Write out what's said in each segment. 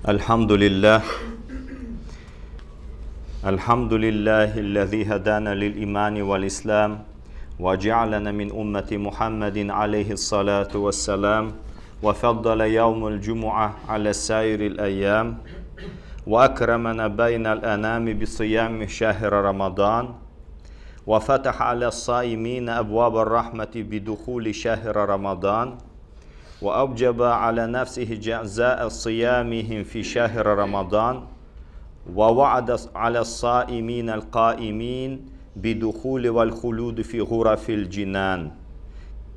Elhamdülillah. Elhamdülillahillezî hedâna lil imani vel islam ve cealena min ümmeti Muhammedin aleyhissalatu vesselam ve faddala yevmul cumu'a ala sairil eyyam ve ekremena beynel enami bi siyami şehri Ramazan ve fetaha ala saimine ebvâber rahmeti bi dukhuli şehri Ramazan وأوجب على نفسه جزاء صيامهم في شهر رمضان ووعد على الصائمين القائمين بدخول والخلود في غرف الجنان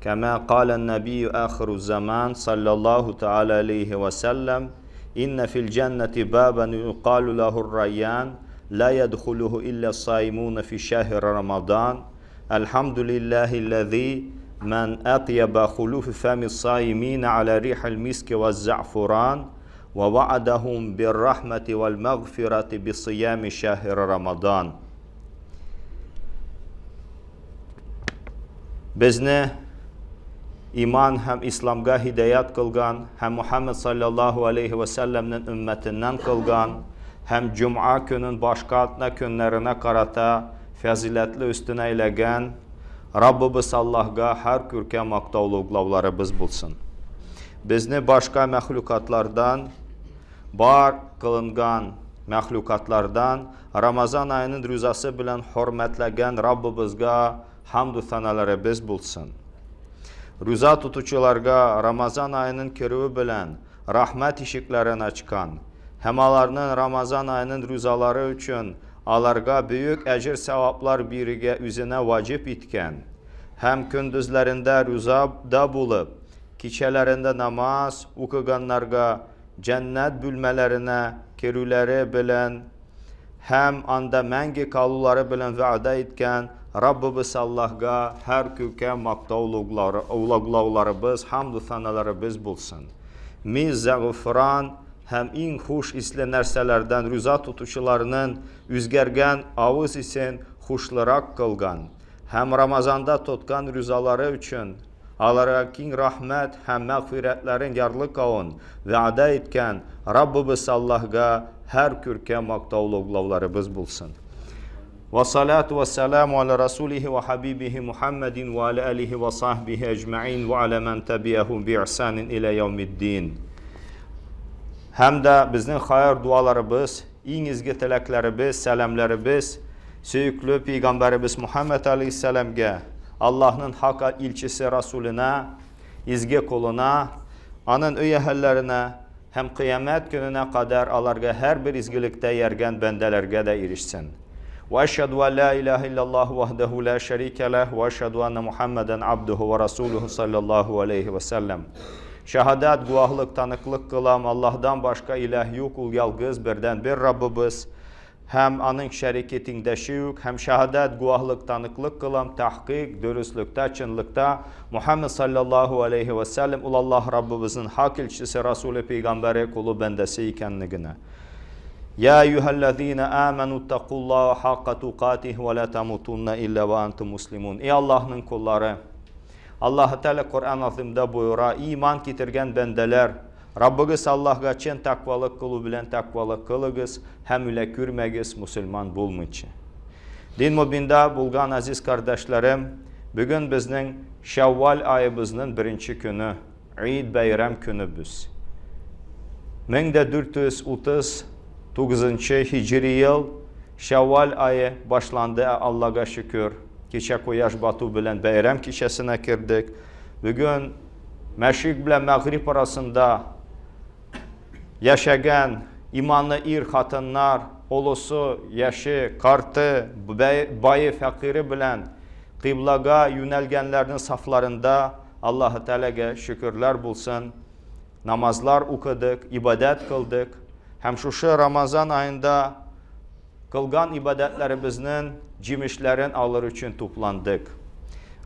كما قال النبي آخر الزمان صلى الله تعالى عليه وسلم إن في الجنة بابا يقال له الريان لا يدخله إلا الصائمون في شهر رمضان الحمد لله الذي من أطيب خلوف فم الصائمين على ريح المسك والزعفران ووعدهم بالرحمة والمغفرة بصيام شهر رمضان. Bizni iman hem İslamga hidayet kılgan, hem Muhammed sallallahu aleyhi ve sellem'nin ümmetinden kılgan, hem Cuma günün başka günlerine karata faziletli üstüne eylegen, Rabbimiz Allah'a her kürke maktavlıqlavlarımız bulsun. Bizni başka məhlukatlardan, bar kılıngan məhlukatlardan, Ramazan ayının rüzası bilen hürmetləgən Rabbimizga hamdü sanalarımız bulsun. Rüza tutucularga Ramazan ayının kirüvü bilen rahmet işiklerini açkan, hemalarının Ramazan ayının rüzaları üçün alarga büyük ecir sevaplar birige üzerine vacip itken, hem kündüzlerinde rüzada bulup, kiçelerinde namaz okuganlarga cennet bülmelerine kirüleri bilen, hem anda mengi kaluları bilen vaada etken, Rabbimiz Allah'a her köke maktavlıqlarımız, hamdü sanalarımız bulsun. Mizze gıfran, hem en hoş isli nerselerden rüza tutuşularının üzgergen ağız için hoşlarak kılgan, hem Ramazanda tutkan rüzaları için alara kin rahmet hem mağfiretlerin yarlı kavun vaada etken Rabbimiz Allah'a her kürke maktavlıqlavlarımız bulsun. Ve salatu ve selamu ala rasulihi ve habibihi Muhammedin ve ala alihi ve sahbihi ecma'in ve ala men tabi'ahum bi ihsanin ila yevmiddin. Hem de bizning hayır dualarımız, en izgi tilaklarımız, selamlarımız, söyüklü Peygamberimiz Muhammed Aleyhisselam'a, Allah'ın hak ilçisi Resulüne, izgi kuluna, onun üyehellerine, hem kıyamet gününe kadar alarga her bir izgilikte yergen bendelerge de erişsin. Ve eşhedü en la ilahe illallah vahdehu la şerike leh ve eşhedü enne Muhammeden abduhu ve rasuluhu sallallahu aleyhi ve sellem. Şehadet, guahlık, tanıklık kılam, Allah'dan başka ilah yok, ul yalgız birden bir Rabbimiz. Hem anın şeriketinde şiyuk, hem şehadet, guahlık, tanıklık kılam, tahkik, dürüstlükte, çınlıkta, Muhammed sallallahu aleyhi ve sellem, ul Allah Rabbimizin hak ilçisi, Resulü Peygamberi, kulu bendesi ikenligine. Ya eyyühellezine amenu tequllaha haqqa tuqatih ve la tamutunna illa ve antum muslimun. Ey Allah'ın kulları! Allah Teala Kur'an-ı Azim'de buyura, iman getirgen bendeler, Rabbimiz Allah'a çen takvalık kılı bilen takvalık kılığız, hem ile kürmegiz Müslüman bulmayıcı. Din mübinde bulgan aziz kardeşlerim, bugün bizning Şevval ayımızın birinci günü, Eid bayram günübüz. 1439 Hicri yıl, Şevval ayı başlandı, Allah'a şükür. Keçe koyaş batu bilen bayram kişesine girdik. Bugün meşrik bilen mağrib arasında yaşayan imanlı ir hatunlar, olusu, yaşı, kartı, bayı, fakiri bilen kıblaga yönelgenlerin saflarında Allah-u Teala'ya şükürler bulsun. Namazlar okuduk, ibadet kıldık. Hem şu Ramazan ayında kılgan ibadetlerimizin cimişlerin alır için toplandık.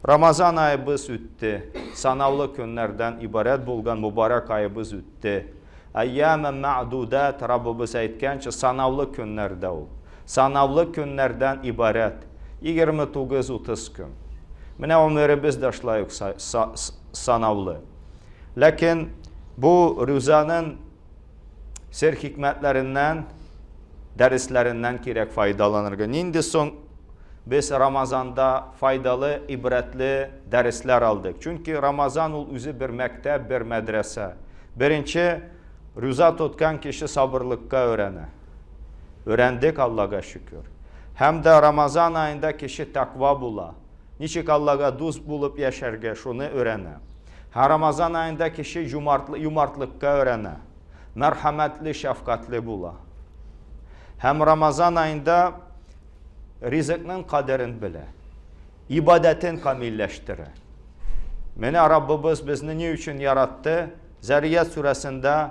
Ramazan ayımız üttü. Sanavlı günlerden ibaret bulgan mübarek ayımız üttü. Eyyamen ma'dudat Rabbimiz aytgancha sanavlı günlerde ol. Sanavlı günlerden ibaret. 29-30 gün. Mine ömrimiz de şlayık sanavlı. Lakin bu rüzanın sir hikmetlerinden, derslerinden kirek faydalanırga. Nindi son biz Ramazanda faydalı, ibretli dersler aldık. Çünkü Ramazan ol üzü bir mektep, bir medrese. Birinci, rüza tutkan kişi sabırlıkka öğrene. Öğrendik Allah'a şükür. Hem de Ramazan ayında kişi takva bula. Niçik Allah'a dost bulup yaşarga şunu öğrene. Ramazan ayında kişi yumartlıkka öğrene. Merhametli, şefkatli bula. Hem Ramazan ayında rızıkның kaderini bile. İbadetin kamilleştire. Mene Rabbimiz bizni ne için yarattı? Zariyat suresinde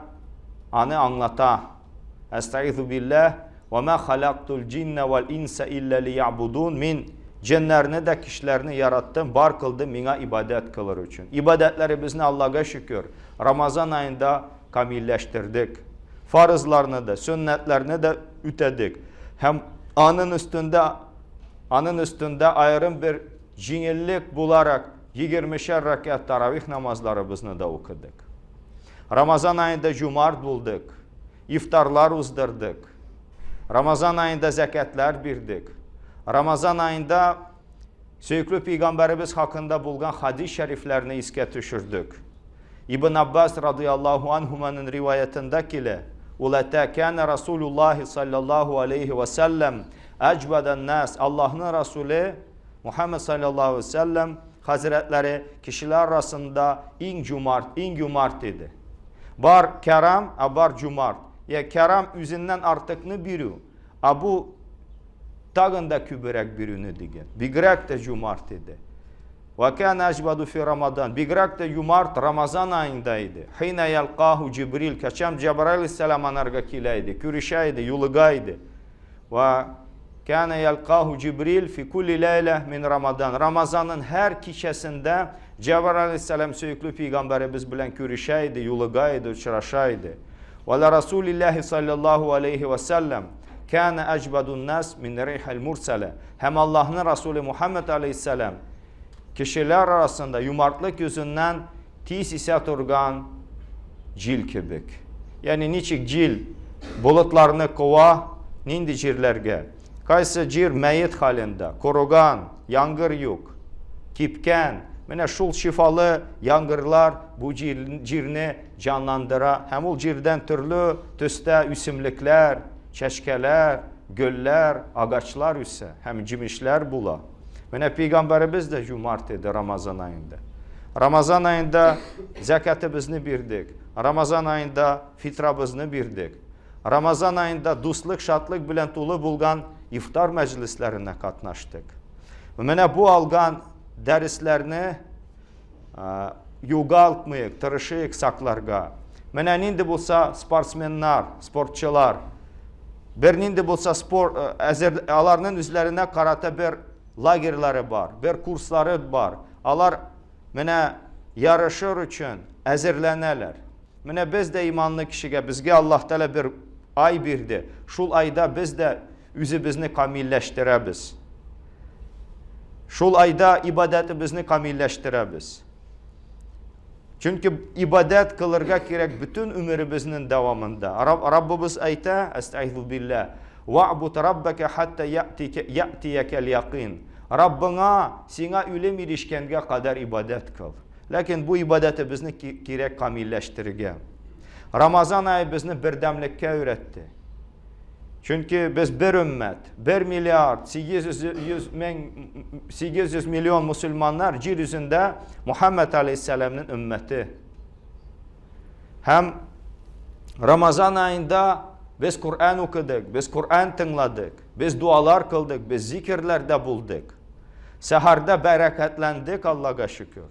anı anlata. Estaizu billah ve ma halaktul cinne vel insa illa liya'budun min cennerini de kişilerini yarattım, bar kıldım mina ibadet kılır için. İbadetleri bizni Allah'a şükür Ramazan ayında kamilleştirdik. Farzlarını da, sünnetlerini de ütedik. Hem anın üstünde ayrım bir cinillik bularak 20'şer rekat taravih namazlarımızı da okuduk. Ramazan ayında cumart bulduk. İftarlar uzdırdık. Ramazan ayında zekatlar birdik. Ramazan ayında Söykülü Peygamberimiz hakkında bulgan hadis şeriflerini iske düşürdük. İbn Abbas radıyallahu anhumanın rivayetindeki ulata kana Resulullah sallallahu aleyhi ve sellem ecbeden nas Allah'ın Resulü Muhammed sallallahu aleyhi ve sellem hazretleri kişiler arasında en cumart idi. Bar keram, bar cumart. Ya keram yüzünden artık ne biri? Abu tağında kübürek birini digen. Bigrek de cumart idi. Ve kana ecbedu fi Ramazan. Bigrek de cumart Ramazan ayındaydı. Hine yelqahu Cibril. Kaçam Cebrail aleyhisselam anarga kileydi. Kürüşeydi, yulugaydı. Ve kana yelqahu Cibril fi kulli leyle min Ramazan. Ramazanın her kişisinde Cebrail aleyhisselam söykülü peygamberimiz bilen kürüşeydi, yulugaydı, uçraşaydı. Ve la Resulullah sallallahu aleyhi ve sellem kana ecbedun nas min rihal mursale. Hem Allah'ın Resulü Muhammed aleyhisselam kişiler arasında yumartlık yüzünden tis ise turgan cil kibik. Yani niçik cil bulutlarını kova nindi cirlerge. Kaysı cir meyit halinde, korugan, yangır yok, kipken, mene şul şifalı yangırlar bu cirini canlandıra. Hem o cirden türlü tüste üsümlükler, çeşkeler, göller, ağaçlar üsse, hem cimişler bula. Mene Peygamberimiz de cumart idi Ramazan ayında. Ramazan ayında zekatımızı birdik. Ramazan ayında fitrabızını birdik. Ramazan ayında dostluk, şatlık bilen tulu bulgan iftar meclislerine katnaştık. Mene bu algan derslerini yugaltmayık, tırışıyık saklarga. Mene nindi bulsa sportsmenler, sportçılar, bir nindi bulsa alarının üzerine karate bir lagerleri var, bir kursları var. Alar mene yarışır için hazırlanırlar. Mene biz de imanlı kişiye, bizge Allah Teala bir ay birdi. Şul ayda biz de üzümüzü kamilleştirebiz. Şul ayda ibadetimizni kamilleştirebiz. Çünkü ibadet kılırga gerek bütün ömrümüzün devamında. Rabbimiz ayta, estaizu billah. Wa'bud rabbeke hatta ya'tiyekel yakin. Rabbına sana ölüm ilişkenge kadar ibadet kıl. Lakin bu ibadeti bizni gerek kamilleştirge. Ramazan ayı bizni birdemlikке öğretti. Çünkü biz bir ümmet, 1 milyar 800 milyon Müslümanlar yer yüzünde Muhammed Aleyhisselam'ın ümmeti. Hem Ramazan ayında biz Kur'an okuduk, biz Kur'an tınladık, biz dualar kıldık, biz zikirlerde bulduk. Seharda bereketlendik Allah'a şükür.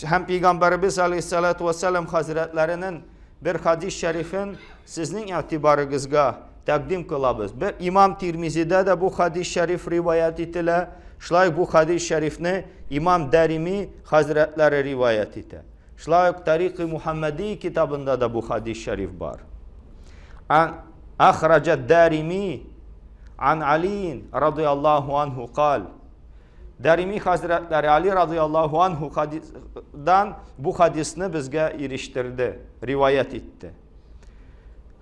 Hem Peygamberimiz Aleyhisselatü Vesselam Hazretlerinin bir hadis-i şerifin sizin itibarınızga takdim kılabız. Bir İmam Tirmizi'de de bu hadis-i şerif rivayet ettiler. Şlay bu hadis-i şerifini İmam Darimi Hazretleri rivayet etti. Şlay Tarik-i Muhammedi kitabında da bu hadis-i şerif var. Ahracet Darimi an Ali radıyallahu anhu kal. Darimi Hazretleri Ali radıyallahu anhu'dan bu hadisini bizge eriştirdi, rivayet etti.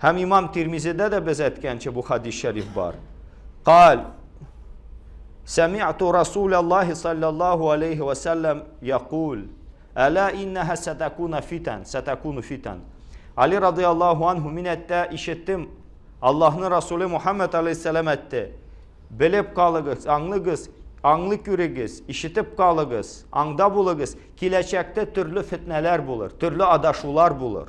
Hem İmam Tirmizi'de de biz etkençi bu hadis-i şerif var. Kal, Semi'tu Resulallah sallallahu aleyhi ve sellem yakul, Ela inneha setekunu fiten. Ali radıyallahu anhu minette işittim. Allah'ın Resulü Muhammed aleyhisselam etti. Bilip kalıgız, anlıgız, anlık yüreğiz, işitip kalıgız, anda buluguz. Kileçekte türlü fitneler bulur, türlü adaşular bulur.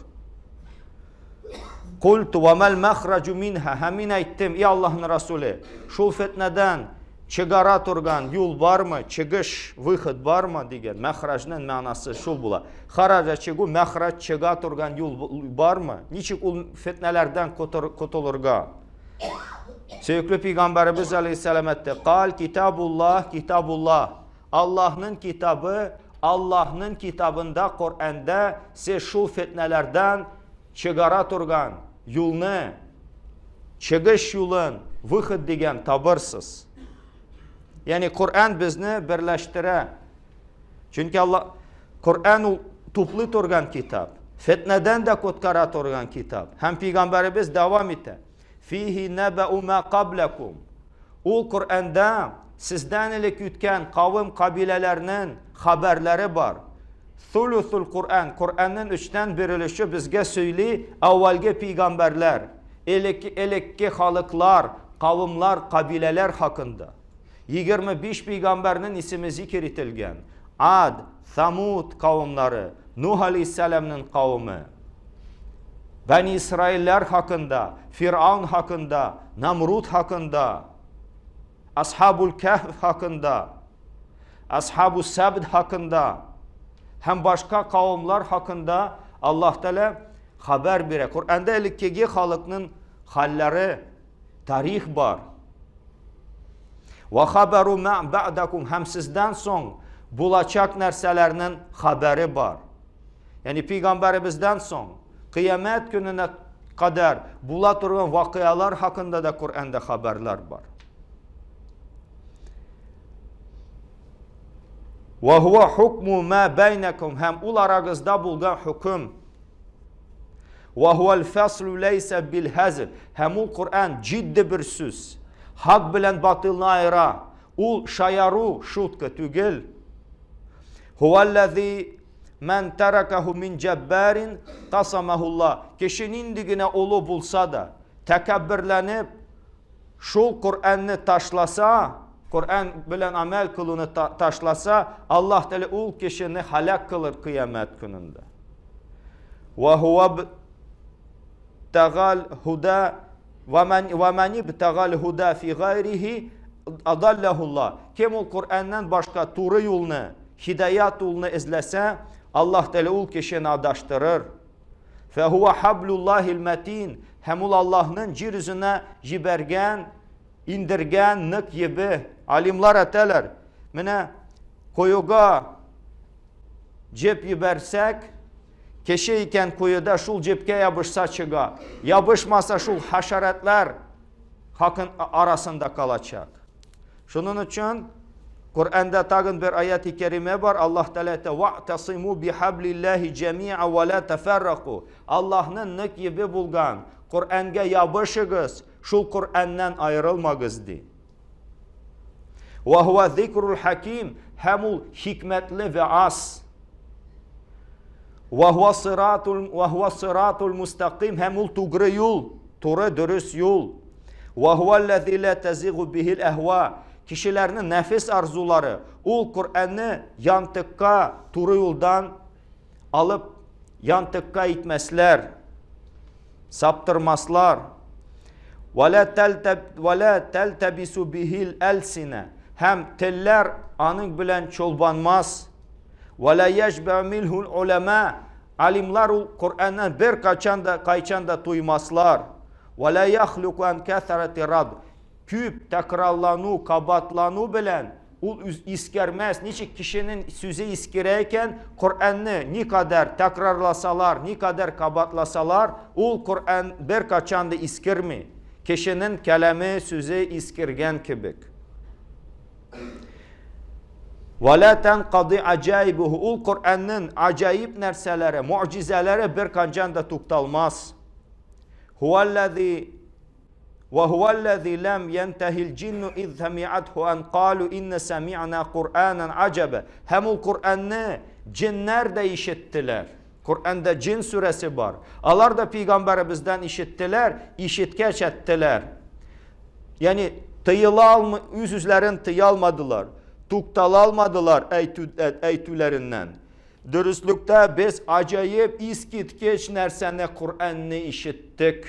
Kultu ve mel mehracu minha. Hemin ettim, ey Allah'ın Resulü, şul fitneden çıgara turgan yol var mı? Çıgış, vıhıd var mı? Digen. Mehracının manası şul bula. Haraca çıgu, mehrac çıga turgan yol var mı? Niçik ul fitnelerden kutulurga? Söykülü Peygamberimiz Aleyhisselam etti. Kal kitabullah, kitabullah. Allah'ın kitabı, Allah'ın kitabında, Kur'an'da siz şul fitnelerden çıgara turgan yolunu, çıgış yolun, vıhıd digen tabırsız. Yani Kur'an bizni birleştire. Çünkü Allah Kur'an toplu turgan kitap. Fitneden de kutkara turgan kitap. Hem Peygamberimiz devam etti. Fihi nebe'u ma qablekum. O Kur'an'da sizden ilik ütken kavim kabilelerinin haberleri var. Thuluthul Kur'an. Kur'an'ın üçten birilişi bizge söyli evvelki peygamberler. Elekki halıklar, kavimler, kabileler hakkında. 25 peygamberinin ismi zikir etilgen. Ad, Samud kavimleri, Nuh Aleyhisselam'ın kavmi, Beni İsrailler hakkında, Firavun hakkında, Namrud hakkında, Ashabul Kehf hakkında, Ashab-ı Sabd hakkında, hem başka kavimler hakkında Allah Teala haber verir. Kur'an'da ilkigi halkının halleri, tarih var. Ve haberu ma ba'dakum, hem sizden son bulacak nerselerinin haberi var. Yani Peygamberimizden son kıyamet gününe kadar bula turgan vakıyalar hakkında da Kur'an'da haberler var. Ve huve hukmu ma beynekum, hem ul aragızda bulgan hüküm. Ve huvel feslu leyse bil hazl, hem ul Kur'an ciddi bir söz. Hak bilen batılını ayıra. Ul şayaru şutka tügel. Huvellezî men terakahu min cebbarin tasamahullah. Kişinin digine olu bulsa da tekebbürlenip şul Kur'an'ı taşlasa, Kur'an bilen amel kılını taşlasa, Allah Teala ul kişini halak kılır kıyamet gününde. Ve huve tegal huda ve men ibtegal huda fi gayrihi adallahullah. Kim ol Kur'an'dan başka doğru yolunu, hidayet yolunu izlese, Allah Teala ul kişini adaştırır. Fe huve hablullahil metin. Hem ol Allah'ın cirizine jibergen, indirgen nık gibi. Alimler eteler. Mine koyuga cep yibersek, keşeyken kuyuda şul cepke yapışsa çıga. Yapışmasa şul haşeretler hakkın arasında kalacak. Şunun için Kur'an'da tağın bir ayet-i kerime var. Allah Teala وَاَعْتَصِمُوا بِحَبْلِ اللّٰهِ جَمِيعًا وَلَا تَفَرَّقُوا. Allah'ın nık gibi bulgan Kur'an'a yapışıgız. Şul Kur'an'dan ayrılmagız di. وَهُوَ ذِكْرُ الْحَكِيمِ. Hemul hikmetli ve as. وَهُوَ صِرَاطُ الْمُسْتَقِيمِ. Hemul tuğru yol, doğru dürüst yol. وَهُوَ الَّذِي لَا تَزِغُ بِهِ الْاَهْوَى. Kişilerinin nefis arzuları, ul Kur'an'ı yantıkka, doğru yoldan alıp yantıkka itmezler, saptırmazlar. وَلَا تَلْتَبِسُ بِهِ الْاَلْسِنَ. Hem teller anın bilen çolbanmaz. وَلَا يَجْبَعْ مِلْهُ الْعُلَمَا. Alimler Kur'an'dan bir kayçan da duymazlar. وَلَا يَخْلُقُ عَنْ كَثَرَةِ رَدْ. Küp, tekrarlanu, kabatlanu bilen ul iskermez. Niçin kişinin sözü iskireyken Kur'an'ı ne kadar tekrarlasalar, ne kadar kabatlasalar ul Kur'an bir kaçan da iskirmi. Kişinin kelime sözü iskirgen kibik. وَلَا تَنْقَضِ عَجَيْبُهُ. Ul Kur'an'ın acayip nerselere, mucizelere bir kancan da tuktalmaz. Huvellezî وهو الذي لم ينتهي الجن إذ سمعته أن قالوا إن سمعنا قرآنا عجبا. Hem o Kur'an'ı cinler de işittiler. Kur'an'da cin suresi var. Onlar da peygamberimizden işittiler, işitkeç ettiler. Yani yüzlerin tıyalmadılar, tuktal almadılar eytülerinden. Dürüstlükte biz acayip iskitkeç nersene Kur'an'ı işittik.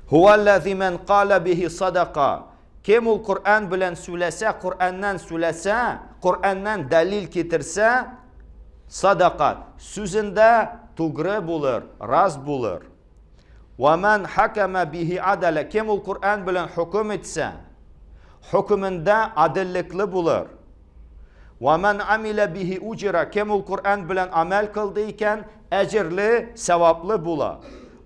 Huvellezî men qâle bihi sadaka. Kim o Kur'an bilen söylese, Kur'an'dan söylese, Kur'an'dan delil getirse, sadaka. Sözünde doğru bulur, raz bulur. Ve men hakeme bihi adale. Kim o Kur'an bilen hüküm etse, hükmünde adillikli bulur. Ve men amile bihi ucira. Kim o Kur'an bilen amel kıldıyken, ecirli, sevaplı bulur.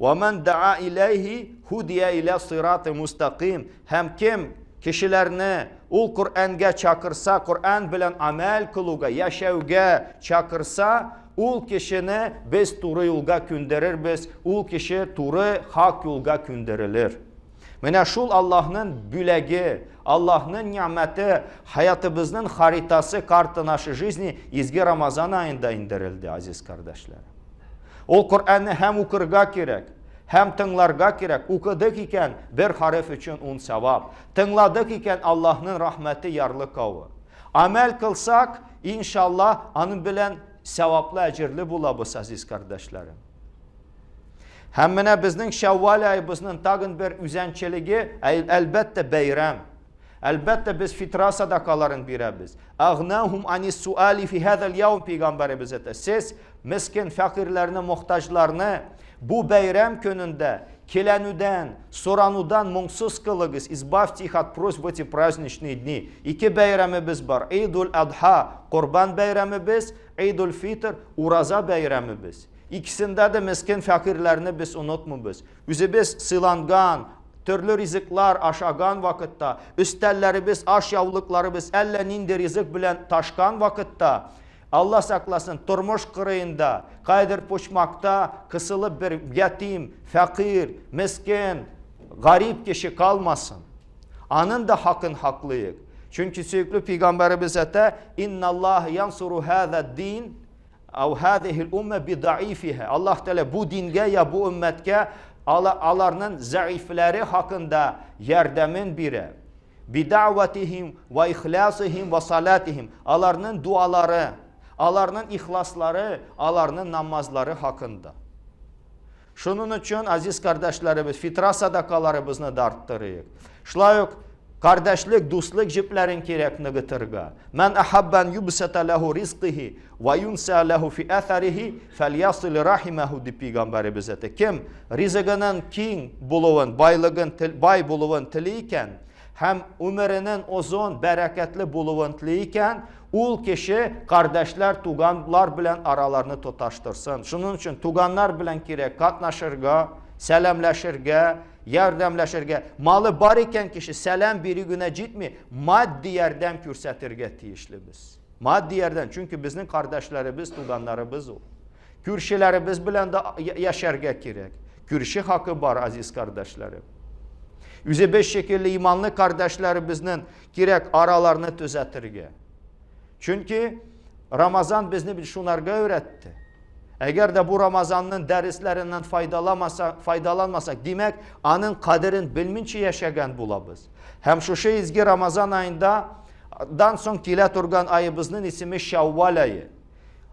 وَمَنْ دَعَا اِلَيْهِ هُدِيَ اِلَى صِرَاطِ مُسْتَقِيمٍ. Hem kim kişilerini o Kur'an'a çakırsa, Kur'an bilen amel kılıga, yaşavga çakırsa, o kişini biz doğru yolga gönderir, biz o kişi doğru hak yolga gönderilir. Mene şul Allah'ın bülegi, Allah'ın nimeti, hayatımızın haritası, kartı naşı жизни izgi Ramazan ayında indirildi aziz kardeşlerim. O Kur'an'ı hem okurga gerek, hem tınlarga gerek. Okudık iken bir harf için 10 sevap. Tınladık iken Allah'ın rahmeti yarlı kavı. Amel kılsak inşallah onun bilen sevaplı ecirli bulabız aziz kardeşlerim. Hemmine bizden Şevval ayımızın tağın bir üzençeliği elbette beyram. Elbette biz fitra sadakaların biribiz. Ağnahum anis suali fi hadal yevm peygamberimiz ete. Siz miskin fakirlerini, muhtaçlarını bu bayram gününde kilenüden, soranudan munsuz kılığız. İzbavti их от просьб в эти праздничные dni. İki bayramımız var. İdul Adha, Kurban bayramımız, İdul Fitr, Uraza bayramımız. İkisinde de miskin fakirlerini biz unutmamız. Biz sılangan, türlü riziklar aşağıgan vakitte, üstellerimiz, aşyavlıklarımız, elleninde rizik bilen taşkan vakitte, Allah saklasın turmuş kırığında, kaydır puçmakta, kısılıp bir yetim, fakir, miskin, garip kişi kalmasın. Anın da hakkın haklıyık. Çünkü sürekli Peygamberimiz ete, İnna Allah yansuru hâzâ din, ev hâzihil umme bi daifihe. Allah Teala bu dinge ya bu ümmetke, Allah'ın zayıfları hakkında yardemin biri. Bida'vatihim ve ihlasihim ve salatihim. Allah'ın duaları, Allah'ın ihlasları, Allah'ın namazları hakkında. Şunun için aziz kardeşlerimiz, fitra sadakalarımızı da arttırıyıq. Şulayıq, kardeşlik, dostluk jiplerin gerekini getirga. Men ahabben yubsata lehu rizqihi ve yunsa lehu fi atharihi felyasil rahimehu di Peygamberimiz ete. Kim rizqinin king buluğun, bay buluğun tiliyken, hem ömrünün uzun, bereketli buluğun tiliyken, ul kişi kardeşler, tuganlar bilen aralarını tutaştırsın. Şunun için tuganlar bilen gerek katnaşırga, selamlaşırga, yardımlaşırga. Malı bar iken kişi selam biri güne gitmi, maddi yerden kürsetirge tiyişlimiz. Maddi yerden, çünkü bizim kardeşlerimiz, tuganlarımız o. Kürşilerimiz bilen de yaşarga gerek. Kürşi hakkı var aziz kardeşlerim. 105 şekilli imanlı kardeşlerimizin gerek aralarını düzeltirge. Çünkü Ramazan bizni şunlarga öğretti. Eğer de bu Ramazan'ın derslerinden faydalanmasak demek, anın kaderin bilminçi yaşayan bulabız. Hem şu şey izgi Ramazan ayından son kilet organ ayımızın ismi Şevval ayı.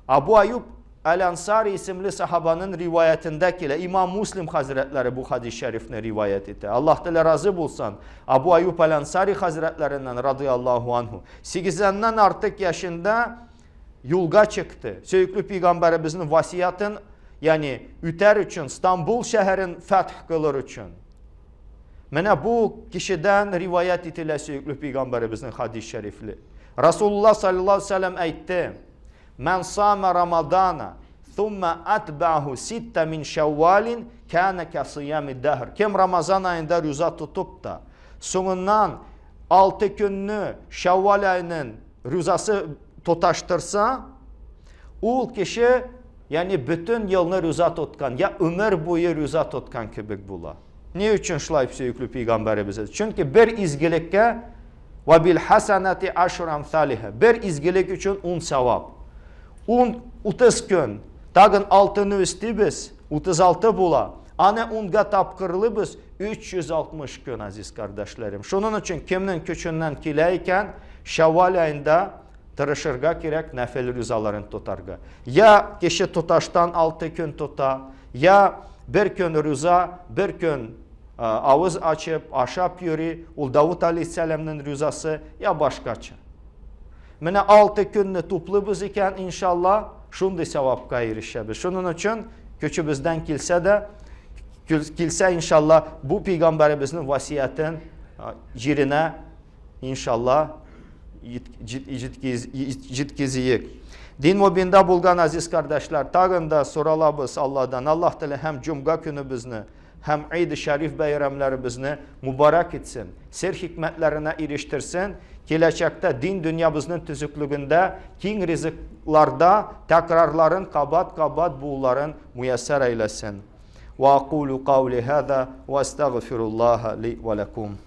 Abu Ayyub El-Ansari isimli sahabanın rivayetindekiyle İmam Müslim Hazretleri bu hadis-i şerifini rivayet etti. Allah Teala razı bulsun. Abu Ayyub El-Ansari Hazretlerinden radıyallahu anhu. 8'den artık yaşında yolga çıktı. Sürekli Peygamberimizin vasiyatın, yani üter için, İstanbul şehrin feth kılır için. Mene bu kişiden rivayet etilir sürekli Peygamberimizin hadis-i şerifli. Resulullah sallallahu aleyhi ve sellem aytti. Men sâme Ramadana thumme atba'hu sitte min şevvalin kâne kesiyâmi dehr. Kim Ramazan ayında rüza tutup da sonundan 6 günlü Şevval ayının rüzası tutaştırsa, o kişi Yani bütün yılını rüza tutkan, ya ömür boyu rüza tutkan kibik bula. Ne için şulayıp söykülü Peygamberimize? Çünkü bir izgilikке ve bil hasenati aşr amthaliha. Bir izgilik için 10 sevap. 30 gün. Tagın altını üstü biz. 36 bula. Ana 10'ga tapkırlı biz. 360 gün aziz kardeşlerim. Şunun için kiminin küçünden kileyken Şevval ayında tırışırga gerek nefil rüzaların tutarga. Ya kişi tutaştan 6 gün tuta. Ya bir gün rüza, bir gün ağız açıp aşap yürü. Ul Davut Aleyhisselam'ın rüzası ya başkaça. Mene 6 gününü tuplubuz iken inşallah şunday sevapka erişebiz. Şunun için küçübüzden kilse inşallah bu Peygamberimizin vasiyetin yerine inşallah jitkiziyik. Din mübinde bulgan aziz kardeşler, tağın da soralabız Allah'dan. Allah Teala hem Cuma günümüzünü hem Eid-i Şerif bayramlarımızını mübarek etsin. Sir hikmetlerine eriştirsin. Gelecekte din dünyamızın tüzüklüğünde, king rızıklarda tekrarların kabat buğuların müyesser eylesin. Ve aqulu qavli hâzâ ve estağfirullâhe li ve lekum.